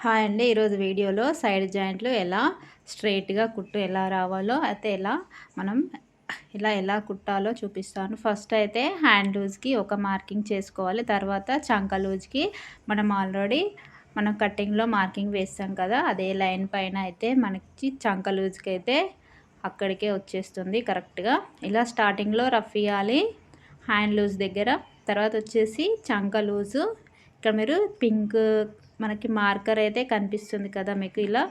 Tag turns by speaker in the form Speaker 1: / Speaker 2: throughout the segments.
Speaker 1: Hi అండి. ఈరోజు వీడియోలో సైడ్ జాయింట్లు ఎలా స్ట్రెయిట్‌గా కుట్టు ఎలా రావాలో అయితే మనం ఎలా కుట్టాలో చూపిస్తాను. ఫస్ట్ అయితే హ్యాండ్ లూజ్‌కి ఒక మార్కింగ్ చేసుకోవాలి. తర్వాత చంక లూజ్‌కి మనం కటింగ్‌లో మార్కింగ్ వేస్తాం కదా! అదే లైన్ పైన అయితే మనకి చంక లూజ్‌కి అయితే అక్కడికే వచ్చేస్తుంది కరెక్ట్‌గా. ఇలా స్టార్టింగ్‌లో రఫ్ ఇయ్యాలి హ్యాండ్ లూజ్ దగ్గర. తర్వాత వచ్చేసి చంక లూజు ఇక్కడ మీరు పింక్ మనకి మార్కర్ అయితే కనిపిస్తుంది కదా మీకు. ఇలా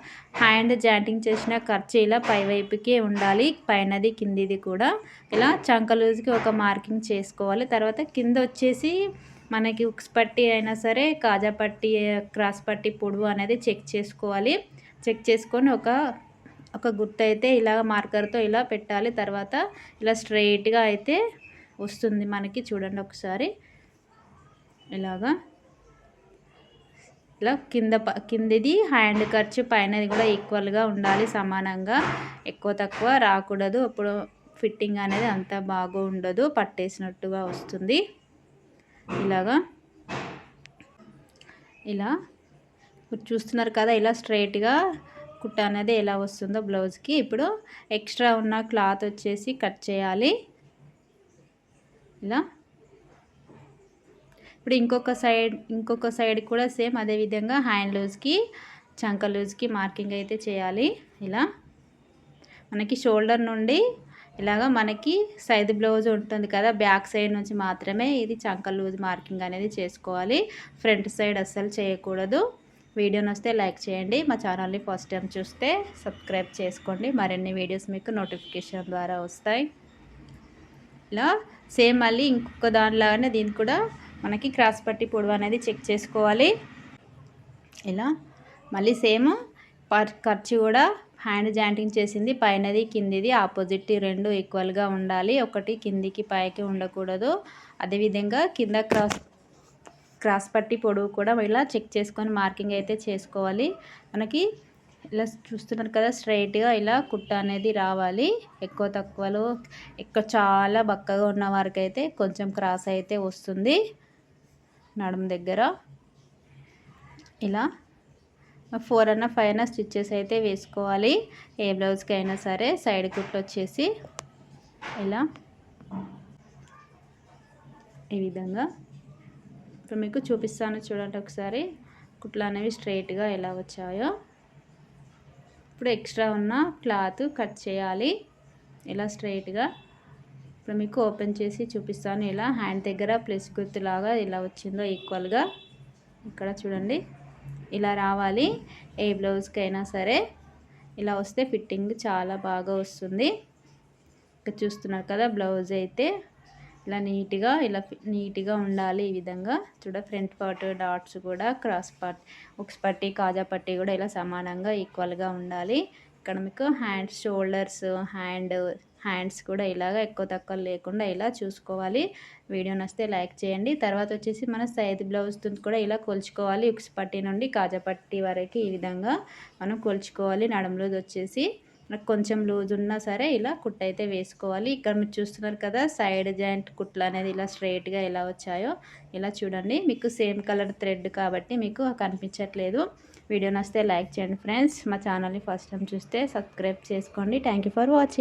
Speaker 1: హ్యాండ్ జాయింటింగ్ చేసిన ఖర్చు ఇలా పైవైపుకే ఉండాలి, పైనది కిందిది కూడా. ఇలా చంక లూజ్కి ఒక మార్కింగ్ చేసుకోవాలి. తర్వాత కింద వచ్చేసి మనకి ఉక్స్ పట్టి అయినా సరే, కాజా పట్టి, క్రాస్ పట్టి పొడవు అనేది చెక్ చేసుకోవాలి. చెక్ చేసుకొని ఒక గుర్తు అయితే ఇలా మార్కర్తో ఇలా పెట్టాలి. తర్వాత ఇలా స్ట్రెయిట్గా అయితే వస్తుంది మనకి. చూడండి ఒకసారి ఇలాగా. ఇలా కిందిది హ్యాండ్ ఖర్చు పైనది కూడా ఈక్వల్గా ఉండాలి, సమానంగా. ఎక్కువ తక్కువ రాకూడదు. అప్పుడు ఫిట్టింగ్ అనేది అంత బాగా ఉండదు, పట్టేసినట్టుగా వస్తుంది. ఇలా చూస్తున్నారు కదా, ఇలా స్ట్రైట్గా కుట్ట అనేది ఎలా వస్తుందో బ్లౌజ్కి. ఇప్పుడు ఎక్స్ట్రా ఉన్న క్లాత్ వచ్చేసి కట్ చేయాలి ఇలా. ఇప్పుడు ఇంకొక సైడ్ కూడా సేమ్ అదే విధంగా హ్యాండ్ లూజ్కి, చంక లూజ్కి మార్కింగ్ అయితే చేయాలి. ఇలా మనకి షోల్డర్ నుండి ఇలాగా మనకి సైడ్ బ్లౌజ్ ఉంటుంది కదా, బ్యాక్ సైడ్ నుంచి మాత్రమే ఇది చంక లూజ్ మార్కింగ్ అనేది చేసుకోవాలి. ఫ్రంట్ సైడ్ అస్సలు చేయకూడదు. వీడియో నచ్చితే లైక్ చేయండి. మా ఛానల్ని ఫస్ట్ టైం చూస్తే సబ్స్క్రైబ్ చేసుకోండి. మరిన్ని వీడియోస్ మీకు నోటిఫికేషన్ ద్వారా వస్తాయి. ఇలా సేమ్ మళ్ళీ ఇంకొక దానిలాగానే దీన్ని కూడా మనకి క్రాస్ పట్టి పొడవు అనేది చెక్ చేసుకోవాలి. ఇలా మళ్ళీ సేమ్ ఖర్చు కూడా హ్యాండ్ జాయింటింగ్ చేసింది పైనది కిందిది ఆపోజిట్ రెండు ఈక్వల్గా ఉండాలి. ఒకటి కిందికి పైకి ఉండకూడదు. అదేవిధంగా కింద క్రాస్ పట్టి పొడవు కూడా ఇలా చెక్ చేసుకొని మార్కింగ్ అయితే చేసుకోవాలి. మనకి ఇలా చూస్తున్నారు కదా, స్ట్రైట్గా ఇలా కుట్ట అనేది రావాలి. ఎక్కువ తక్కువలో చాలా బక్కగా ఉన్న వారికి అయితే కొంచెం క్రాస్ అయితే వస్తుంది నడుము దగ్గర. ఇలా 4 అన్న 5 అన్న స్టిచ్చెస్ అయితే వేసుకోవాలి. ఏ బ్లౌజ్కి అయినా సరే. సైడ్ కుట్లు వచ్చేసి ఇలా ఈ విధంగా ఇప్పుడు మీకు చూపిస్తాను చూడండి ఒకసారి, కుట్లు అనేవి స్ట్రైట్గా ఎలా వచ్చాయో. ఇప్పుడు ఎక్స్ట్రా ఉన్న క్లాత్ కట్ చేయాలి ఇలా స్ట్రైట్గా. ఇప్పుడు మీకు ఓపెన్ చేసి చూపిస్తాను. ఇలా హ్యాండ్ దగ్గర ప్లస్ గుర్తులాగా ఇలా వచ్చిందో ఈక్వల్గా ఇక్కడ చూడండి, ఇలా రావాలి. ఏ బ్లౌజ్కి అయినా సరే ఇలా వస్తే ఫిట్టింగ్ చాలా బాగా వస్తుంది. ఇక్కడ చూస్తున్నారు కదా, బ్లౌజ్ అయితే ఇలా నీట్గా ఉండాలి. ఈ విధంగా ఫ్రంట్ పార్ట్ డాట్స్ కూడా క్రాస్ పార్ట్, ఉక్స్ పట్టి, కాజా పట్టి కూడా ఇలా సమానంగా ఈక్వల్గా ఉండాలి. ఇక్కడ మీకు హ్యాండ్స్, షోల్డర్స్, హ్యాండ్స్ కూడా ఇలాగ ఎక్కువ తక్కువ లేకుండా ఇలా చూసుకోవాలి. వీడియో నచ్చితే లైక్ చేయండి. తర్వాత వచ్చేసి మన సైడ్ బ్లౌజ్ కూడా ఇలా కొలుచుకోవాలి. ఉక్స్ పట్టి నుండి కాజా పట్టి వరకు ఈ విధంగా మనం కొలుచుకోవాలి. నడుము లూజ్ వచ్చేసి నాకు కొంచెం లూజ్ ఉన్నా సరే ఇలా కుట్టు అయితే వేసుకోవాలి. ఇక్కడ మీరు చూస్తున్నారు కదా, సైడ్ జాయింట్ కుట్లు అనేది ఇలా స్ట్రైట్గా ఎలా వచ్చాయో ఇలా చూడండి. మీకు సేమ్ కలర్ థ్రెడ్ కాబట్టి మీకు కనిపించట్లేదు. వీడియో నచ్చితే లైక్ చేయండి ఫ్రెండ్స్. మా ఛానల్ని ఫస్ట్ టైం చూస్తే సబ్స్క్రైబ్ చేసుకోండి. Thank you for watching.